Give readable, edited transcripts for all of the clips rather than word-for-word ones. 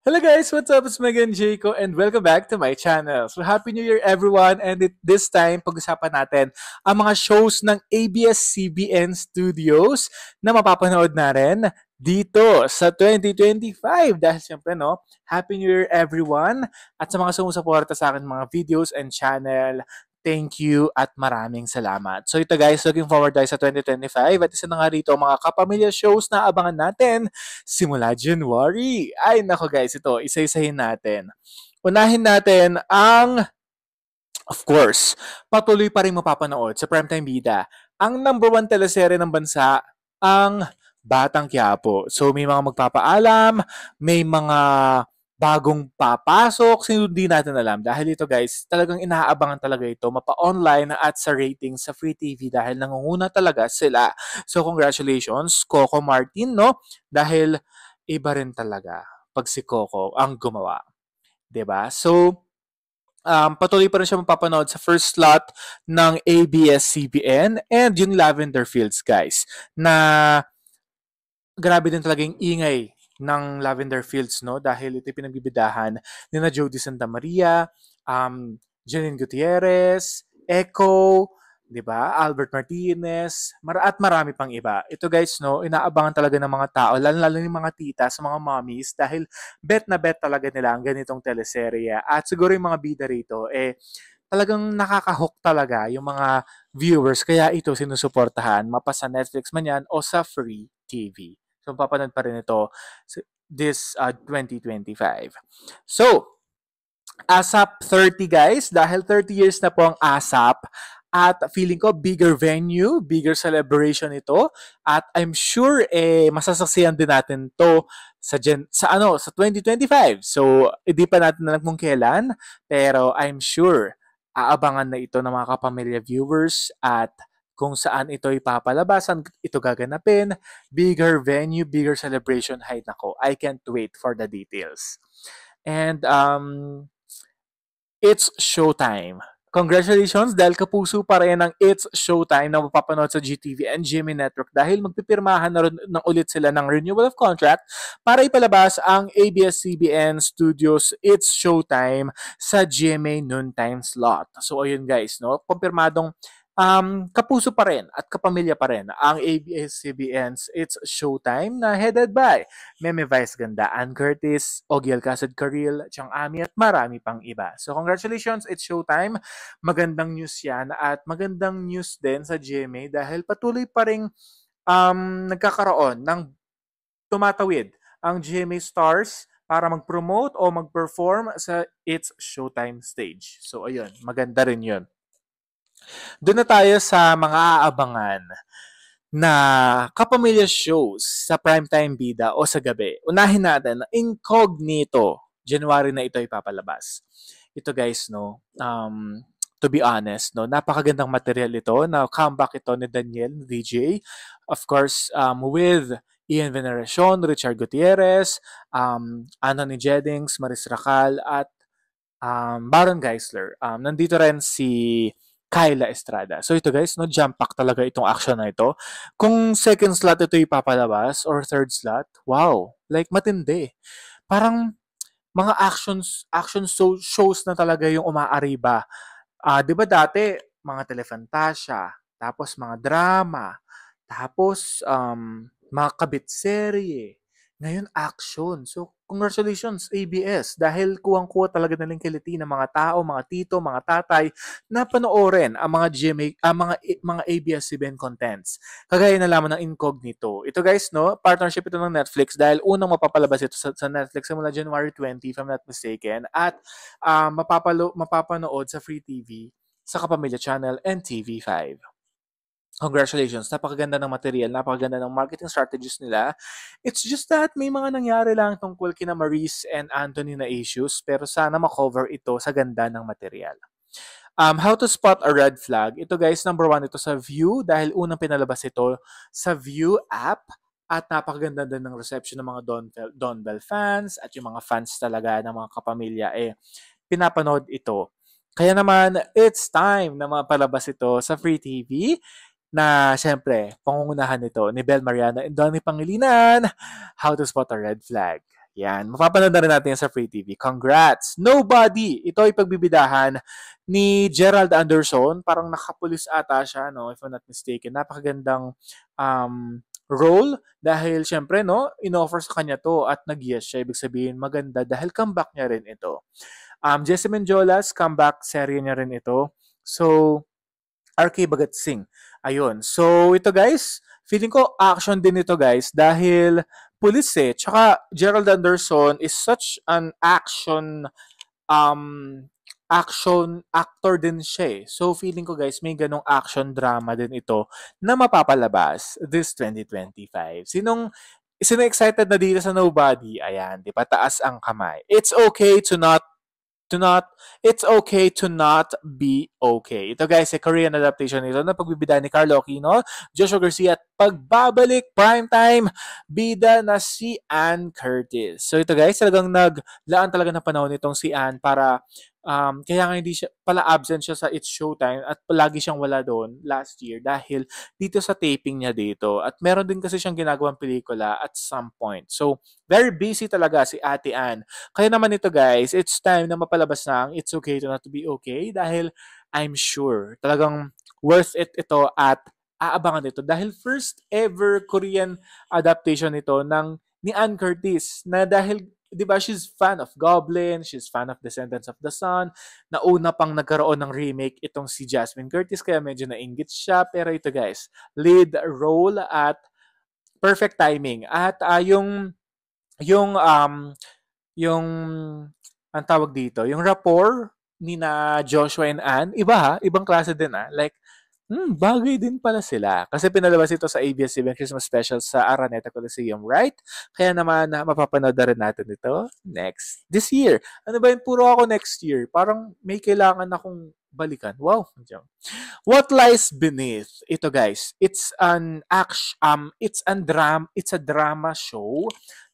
Hello guys, what's up? It's Megan Jaco and welcome back to my channel. So Happy New Year everyone, and this time pag-usapan natin ang mga shows ng ABS-CBN Studios na mapapanood na rin dito sa 2025. Dahil siyempre Happy New Year everyone, at sa mga sumusuporta sa akin mga videos and channel, thank you at maraming salamat. So ito guys, looking forward tayo sa 2025 at isa na nga rito mga kapamilya shows na abangan natin simula January. Ay nako guys, ito isa-isahin natin. Unahin natin ang, of course, patuloy pa rin mapapanood sa Primetime Bida, ang number one teleserye ng bansa, ang Batang Quiapo. So may mga magpapaalam, may mga bagong papasok, hindi natin alam. Dahil ito guys, talagang inaabangan talaga ito, mapa-online at sa ratings sa Free TV dahil nangunguna talaga sila. So congratulations, Coco Martin, no? Dahil iba rin talaga pag si Coco ang gumawa. 'Di ba? So, patuloy pa rin siya mapapanood sa first slot ng ABS-CBN and yung Lavender Fields, guys, na grabe din talaga yung ingay ng Lavender Fields, no? Dahil ito pinagbibidahan ni na Jody Santa Maria, Janine Gutierrez, Echo, di ba? Albert Martinez, at marami pang iba. Ito guys, no, inaabangan talaga ng mga tao, lalo yung mga tita, sa mga mommies, dahil bet na bet talaga nila ang ganitong teleserye. At siguro yung mga bida rito, talagang nakaka-hook talaga yung mga viewers, kaya ito sinusuportahan, mapa sa Netflix man yan o sa Free TV. So, papanood pa rin ito this 2025. So, ASAP 30 guys, dahil 30 years na po ang ASAP, at feeling ko bigger venue, bigger celebration ito, at I'm sure masasaksihan din natin to sa 2025. So, hindi pa natin alam kung kailan, pero I'm sure aabangan na ito ng mga kapamilya viewers at kung saan ito ipapalabasan, ito gaganapin, bigger venue, bigger celebration. Hay nako, I can't wait for the details. And it's showtime. Congratulations dahil kapuso pa rin ang It's Showtime na mapapanood sa GTV and GMA Network dahil magpipirmahan na rin ulit sila ng renewal of contract para ipalabas ang ABS-CBN Studios It's Showtime sa GMA noontime slot. So ayun guys, no? Kumpirmadong kapuso pa rin at kapamilya pa rin ang ABS-CBN's It's Showtime na headed by Meme Vice Ganda, Ann Curtis, Ogie Alcacid Carril, Chang Ami at marami pang iba. So congratulations, It's Showtime. Magandang news yan at magandang news din sa GMA dahil patuloy pa rin nagkakaroon ng tumatawid ang GMA stars para mag-promote o mag-perform sa It's Showtime stage. So ayun, maganda rin yun. Doon na tayo sa mga aabangan na kapamilya shows sa primetime bida o sa gabi. Unahin natin, Incognito. January na ito ipapalabas. Ito guys, no, to be honest, no, napakagandang material ito. Na comeback ito ni Daniel, DJ. Of course, with Ian Veneracion, Richard Gutierrez, Anthony Jeddings, Maris Racal, at Baron Geisler. Nandito rin si Kyla Estrada. So ito guys, no, jump pack talaga itong action na ito. Kung second slot ito ipapalabas or third slot, wow, like matindi. Parang mga action shows na talaga yung umaariba. 'Di ba dati mga Telefantasia, tapos mga drama, tapos mga kabit serye. Ngayon, action. So, congratulations, ABS. Dahil kuwang-kuwa talaga nalang kiliti ng mga tao, mga tito, mga tatay, na panoorin ang mga GMA, mga ABS-CBN contents. Kagaya na lamang ng Incognito. Ito guys, no, partnership ito ng Netflix dahil unang mapapalabas ito sa Netflix mula January 20, if I'm not mistaken. At mapapanood sa Free TV, sa Kapamilya Channel, and TV5. Congratulations, napakaganda ng material, napakaganda ng marketing strategies nila. It's just that may mga nangyari lang tungkol kina Maurice and Anthony na issues, pero sana makover ito sa ganda ng material. How to spot a red flag. Ito guys, number 1 ito sa View dahil unang pinalabas ito sa View app at napakaganda din ng reception ng mga Don Bell fans at yung mga fans talaga ng mga kapamilya pinapanood ito. Kaya naman, it's time na mapalabas ito sa Free TV na siyempre, pangungunahan nito ni Bel Mariana and Donnie Pangilinan, How to Spot a Red Flag. Yan, mapapanood na rin natin yan sa Free TV. Congrats! Nobody! Ito ay pagbibidahan ni Gerald Anderson. Parang nakapulis ata siya, no? If I'm not mistaken. Napakagandang role dahil syempre, no? In-offer sa kanya to at nag-yes siya. Ibig sabihin, maganda dahil comeback niya rin ito. Jessie Menjolas, comeback serye niya rin ito. So, RK Bhagat Singh. Ayun. So, ito guys, feeling ko action din ito guys dahil police eh. Tsaka Gerald Anderson is such an action actor din siya eh. So, feeling ko guys, may ganong action drama din ito na mapapalabas this 2025. Sino excited na dito sa Nobody? Ayan, di ba? Taas ang kamay. It's okay to not be okay. Ito guys, Korean adaptation nito na pagbibida ni Carlo Aquino, Joshua Garcia at pagbabalik primetime bida na si Ann Curtis. So ito guys, talagang naglaan talaga ng panahon nitong si Ann para kaya nga hindi siya pala absent siya sa It's Showtime at palagi siyang wala doon last year dahil dito sa taping niya dito. At meron din kasi siyang ginagawang pelikula at some point. So very busy talaga si Ate Ann. Kaya naman ito guys, it's time na mapalabas na ang It's Okay to Not to Be Okay dahil I'm sure talagang worth it ito at aabangan ito dahil first ever Korean adaptation ito ni Ann Curtis na dahil 'di ba she's fan of Goblin, she's fan of Descendants of the Sun. Nauna pang nagkaroon ng remake itong si Jasmine Curtis kaya medyo nainggit siya pero ito guys, lead role at perfect timing at yung ang tawag dito, yung rapport ni na Joshua and Ann, iba ha, ibang klase din ha. Like, bagay din pala sila. Kasi pinalabas ito sa ABS-CBN Christmas Special sa Araneta Coliseum, right? Kaya naman, mapapanood na rin natin ito this year. Ano ba yun? Puro ako next year. Parang may kailangan akong balikan. Wow. What Lies Beneath? Ito guys, it's a drama show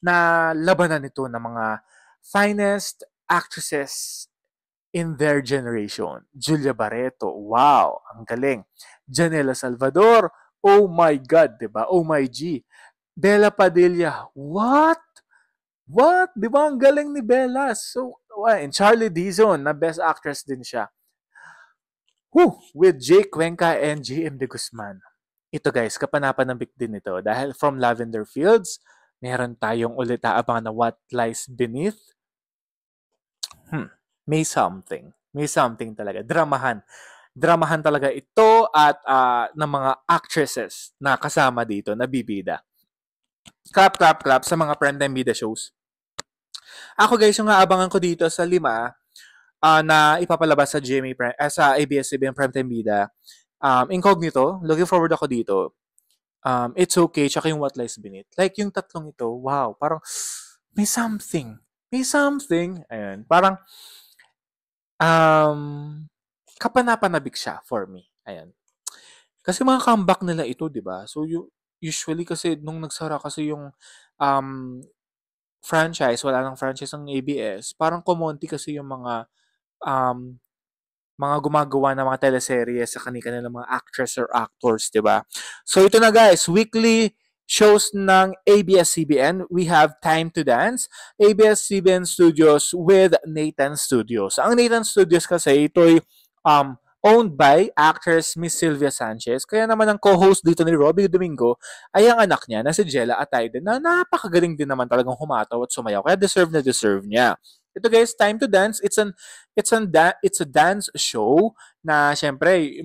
na labanan ito ng mga finest actresses in their generation. Julia Barreto, wow, ang galing. Janela Salvador, oh my God, diba? Oh my G. Bella Padilla, what? What? Diba ang galing ni Bella? So, and Charlie Dizon, na best actress din siya. With Jake Cuenca and JM De Guzman. Ito guys, kapanapanabik din ito dahil from Lavender Fields, meron tayong ulit aabangan na What Lies Beneath. May something talaga. Dramahan talaga ito at ng mga actresses na kasama dito na bibida. Clap sa mga primetime bida shows. Ako guys, yung aabangan ko dito sa 5 na ipapalabas sa GMA sa ABS-CBN Primetime Bida. Incognito, looking forward ako dito. It's Okay, tsaka yung What Lies Beneath. Like yung tatlong ito, wow, parang may something. Ayun, parang kapanapanabik siya for me. Ayan. Kasi mga comeback nila ito, 'di ba? So usually kasi nung nagsara kasi yung franchise, wala nang franchise ng ABS, parang kumonti kasi yung mga gumagawa ng mga teleserye sa kanilang mga actress or actors, 'di ba? So ito na guys, weekly shows ng ABS-CBN. We have Time to Dance, ABS-CBN Studios with Nathan Studios. Ang Nathan Studios kasi ito'y owned by actress Miss Sylvia Sanchez. Kaya naman ang co-host dito ni Robbie Domingo ay ang anak niya na si Jella Atayde na napakagaling din naman talagang humataw at sumayaw. Kaya deserve niya. Ito guys, Time to Dance, it's a dance show na syempre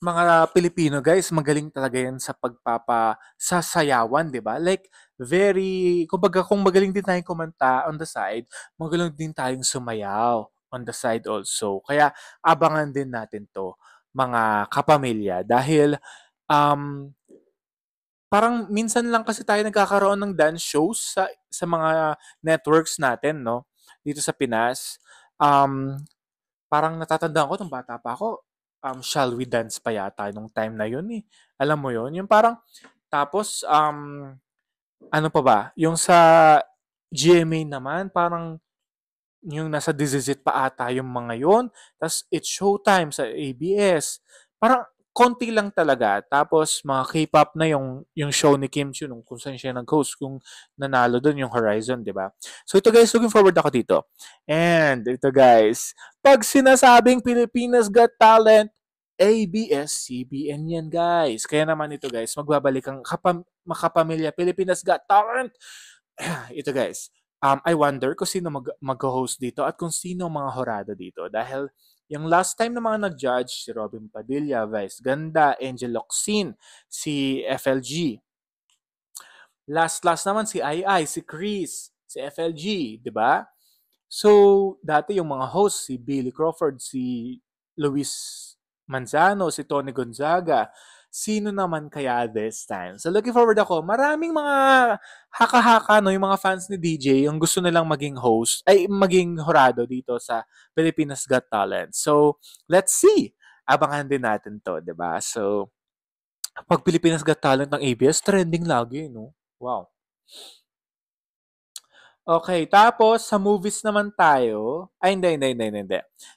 mga Pilipino guys, magaling talaga yan sa pagpapasasayawan, 'di ba? Like kumbaga kung magaling din tayong kumanta on the side, magaling din tayong sumayaw on the side also. Kaya abangan din natin 'to, mga kapamilya, dahil parang minsan lang kasi tayo nagkakaroon ng dance shows sa mga networks natin, no? Dito sa Pinas. Parang natatandaan ko nung bata pa ako, Shall We Dance pa yata nung time na yun eh. Alam mo yun? Yung parang, tapos, ano pa ba? Yung sa GMA naman, parang yung nasa Dizizit pa ata yung mga yun. Tapos, It's Showtime sa ABS. Parang, konti lang talaga. Tapos mga K-pop na yung show ni Kim Chiu nung kung saan siya nag-host, kung nanalo doon yung Horizon, di ba? So ito guys, looking forward ako dito. And ito guys, pag sinasabing Pilipinas Got Talent, ABS-CBN yan guys. Kaya naman ito guys, magbabalik ang makapamilya Pilipinas Got Talent. Ito guys, I wonder kung sino mag-host dito at kung sino mga horado dito. Dahil yung last time na mga nag-judge, si Robin Padilla, Vice Ganda, Angel Locsin, si FLG. Last naman si Ai, si Chris, si FLG, di ba? So, dati yung mga host, si Billy Crawford, si Luis Manzano, si Tony Gonzaga. Sino naman kaya this time? So, looking forward ako. Maraming mga haka-haka, no, yung mga fans ni DJ, yung gusto nilang maging host, ay maging horado dito sa Pilipinas Got Talent. So, let's see. Abangan din natin to, di ba? So, pag Pilipinas Got Talent ng ABS, trending lagi, no? Wow. Okay, tapos sa movies naman tayo. Ay, hindi.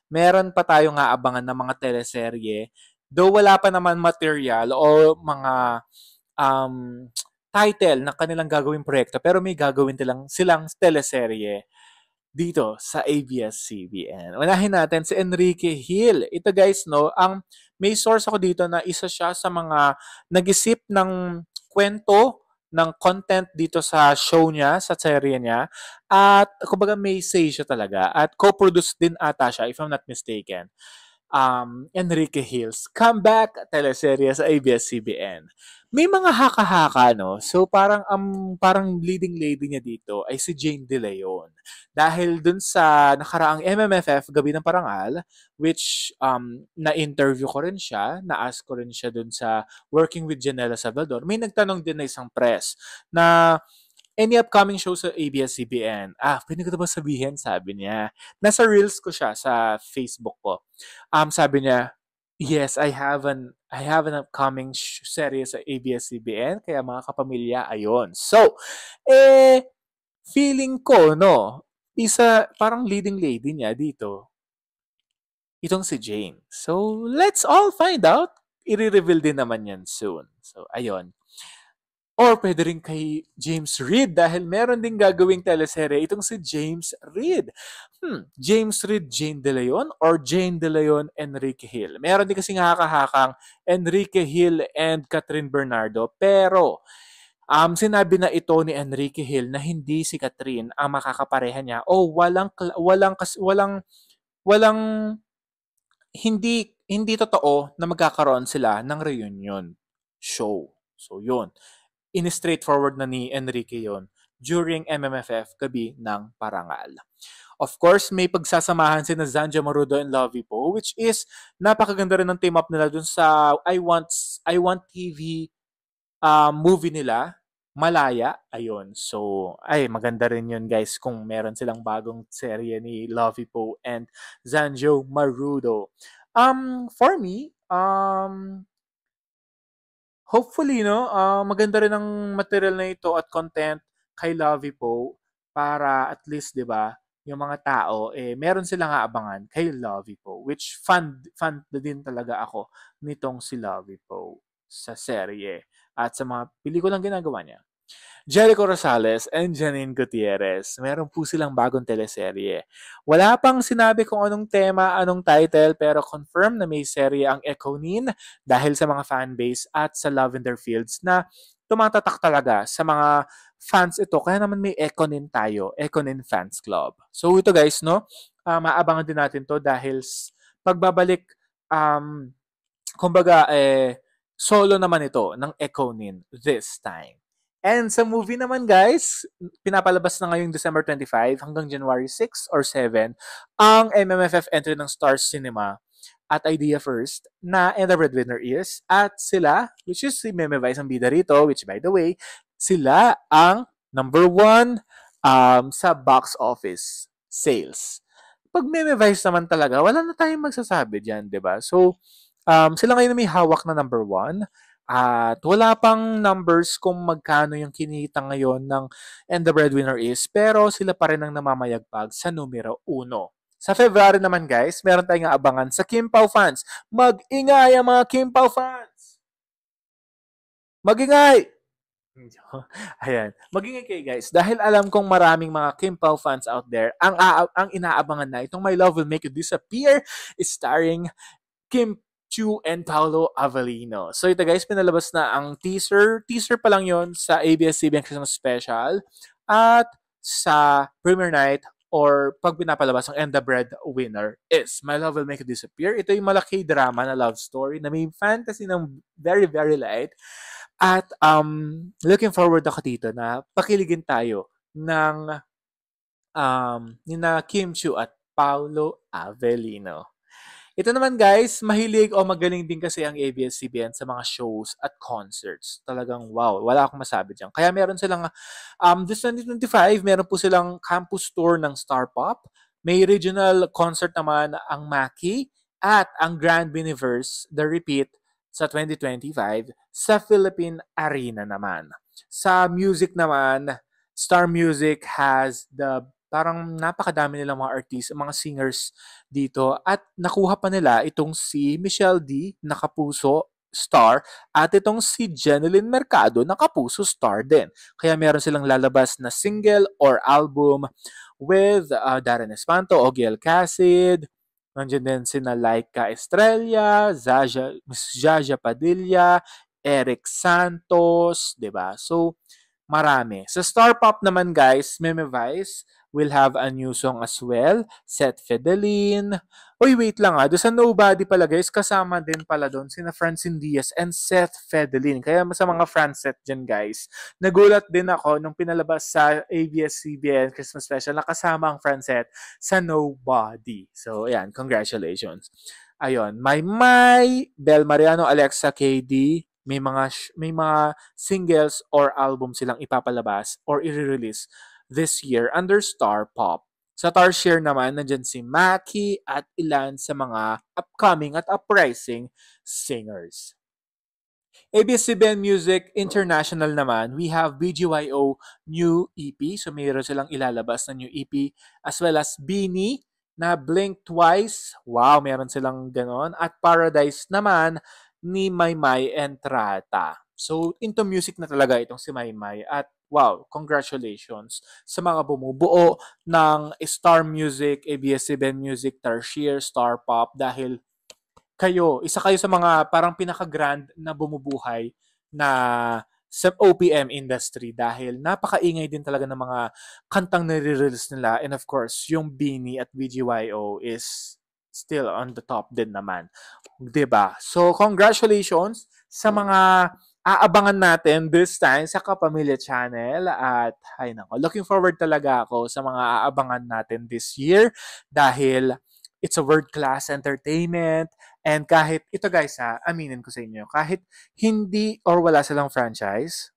Meron pa tayong aabangan ng mga teleserye. Though wala pa naman material o mga um, title na kanilang gagawing proyekto, pero may gagawin silang teleserye dito sa ABS-CBN. Unahin natin si Enrique Hill. Ito guys, no, may source ako dito na isa siya sa mga nag-isip ng kwento ng content dito sa show niya, sa serye niya. At kumbaga may say siya talaga. At co-produce din ata siya, if I'm not mistaken. Enrique Hill's comeback teleserye sa ABS-CBN. May mga haka-haka, no? So parang leading lady niya dito ay si Jane De Leon. Dahil dun sa nakaraang MMFF Gabi ng Parangal, which na-interview ko rin siya, na-ask ko rin siya dun sa Working with Janela Salvador, may nagtanong din na isang press na any upcoming show sa ABS-CBN? Pwede ko ba sabihin? Sabi niya. Nasa reels ko siya sa Facebook ko. Sabi niya, yes, I have an upcoming series sa ABS-CBN, kaya mga kapamilya, ayon. So, feeling ko, no, parang leading lady niya dito, itong si Jane. So, let's all find out. I-reveal din naman yan soon. So, ayon. Or pwede rin kay James Reid dahil meron din gagawing teleserye itong si James Reid. James Reid, Jane De Leon or Jane De Leon, Enrique Hill. Meron din kasi haka-hakang Enrique Hill and Catherine Bernardo pero sinabi na ito ni Enrique Hill na hindi si Catherine ang makakapareha niya o walang hindi totoo na magkakaroon sila ng reunion show. So yun. In-straightforward na ni Enrique yon during MMFF Gabi ng Parangal. Of course, may pagsasamahan si na Zanja Marudo and Lovie Po, which is napakaganda rin ng team up nila dun sa I Want TV movie nila, Malaya. Ayun. So, maganda rin yun guys kung meron silang bagong serye ni Lovie Po and Zanjo Marudo. For me, hopefully, no, maganda rin ang material na ito at content kay Lovie Po para at least, di ba, yung mga tao, meron silang aabangan kay Lovie Po, which fan din talaga ako nitong si Lovie Po sa serye at sa mga pelikulang ginagawa niya. Jericho Rosales and Janine Gutierrez. Meron po silang bagong teleserye. Wala pang sinabi kung anong tema, anong title, pero confirm na may serye ang Econin dahil sa mga fanbase at sa Lavender Fields na tumatatak talaga sa mga fans ito. Kaya naman may Econin tayo, Econin Fans Club. So ito guys, no, maabangan din natin to dahil pagbabalik, kumbaga, solo naman ito ng Econin this time. And sa movie naman guys, pinapalabas na ngayong December 25 hanggang January 6 or 7 ang MMFF entry ng Stars Cinema at Idea First na And the Breadwinner Is at sila, which is si Meme Vice ang bida rito, which by the way, sila ang number 1 sa box office sales. Pag Meme Vice naman talaga, wala na tayong magsasabi dyan, di ba? So, sila ngayon may hawak na number 1. At wala pang numbers kung magkano yung kinita ngayon ng And the Breadwinner Is, pero sila pa rin ang namamayagpag sa numero 1 Sa February naman guys, meron tayong abangan sa Kim Pao fans. Mag-ingay ang mga Kim Pao fans! Mag-ingay! Ayan. Magingay kayo guys. Dahil alam kong maraming mga Kim Pao fans out there, ang inaabangan na itong My Love Will Make You Disappear is starring Kim Chu and Paolo Avellino. So ito guys, pinalabas na ang teaser. Teaser pa lang yon sa ABS-CBN Christmas Special. At sa premiere night or pag pinapalabas ang And the Breadwinner is My Love Will Make You Disappear. Ito yung malaki drama na love story na may fantasy ng very, very light. At looking forward ako dito na pakiligin tayo ng nina Kim Chu at Paolo Avellino. Ito naman guys, mahilig o magaling din kasi ang ABS-CBN sa mga shows at concerts. Talagang wow, wala akong masabi dyan. Kaya meron silang, this 2025, meron po silang campus tour ng Star Pop. May regional concert naman ang Maki at ang Grand Universe, The Repeat, sa 2025 sa Philippine Arena naman. Sa music naman, Star Music has the parang napakadami nilang mga artists, mga singers dito at nakuha pa nila itong si Michelle D, Nakapuso star, at itong si Jeneline Mercado, Nakapuso star din. Kaya meron silang lalabas na single or album with Darren Espanto, Ogie Alcacid, nandiyan din sina Laika Estrella, Miss Jaja Padilla, Eric Santos, 'di ba? So marami. Sa Star Pop naman guys, Meme Vice will have a new song as well. Seth Fidelin. Uy, wait lang doon sa Nobody pala guys, kasama din pala doon sina Francine Diaz and Seth Fidelin. Kaya sa mga Francet dyan guys, nagulat din ako nung pinalabas sa ABS-CBN Christmas Special na kasama ang Francet sa Nobody. So, ayan, congratulations. Ayun, My, Bel Mariano, Alexa KD, may mga singles or album silang ipapalabas or i-release this year under Star Pop. Sa Tarshare naman, nandyan si Maki at ilan sa mga upcoming at uprising singers. ABS-CBN Music International naman, we have BGYO new EP. So mayroon silang ilalabas na new EP as well as Beanie na Blink Twice. Wow, meron silang ganon. At Paradise naman ni Maymay Entrata. So, into music na talaga itong si Maymay. At wow, congratulations sa mga bumubuo ng Star Music, ABS-CBN Music, Tarshare, Star Pop dahil isa kayo sa mga parang pinaka-grand na bumubuhay na sa OPM industry dahil napakaingay din talaga ng mga kantang nire-release nila and of course, yung Beanie at BGYO is still on the top din naman. 'Di ba? So, congratulations sa mga aabangan natin this time sa Kapamilya Channel at ay nako, looking forward talaga ako sa mga aabangan natin this year dahil it's a world-class entertainment and kahit, ito guys aminin ko sa inyo, kahit hindi or wala silang franchise,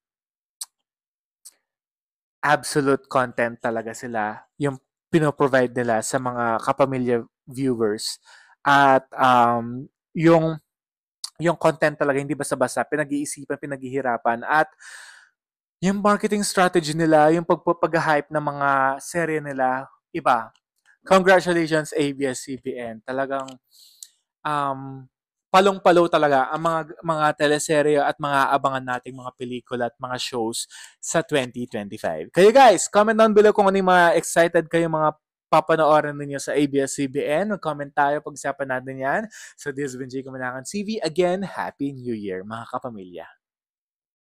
absolute content talaga sila yung pinoprovide nila sa mga kapamilya viewers. At yung content talaga hindi basta-basta, pinag-iisipan, pinaghihirapan at yung marketing strategy nila, yung pagpapag-hype ng mga serye nila, iba. Congratulations ABS-CBN. Talagang palong-palo talaga ang mga teleserye at mga abangan nating mga pelikula at mga shows sa 2025. Kayo guys, comment down below kung ano yung mga excited kayo mga papanoorin ninyo sa ABS-CBN. Mag-comment tayo, pag-usapan natin yan. So this has been Jay Kamanangan TV. Again, Happy New Year mga kapamilya.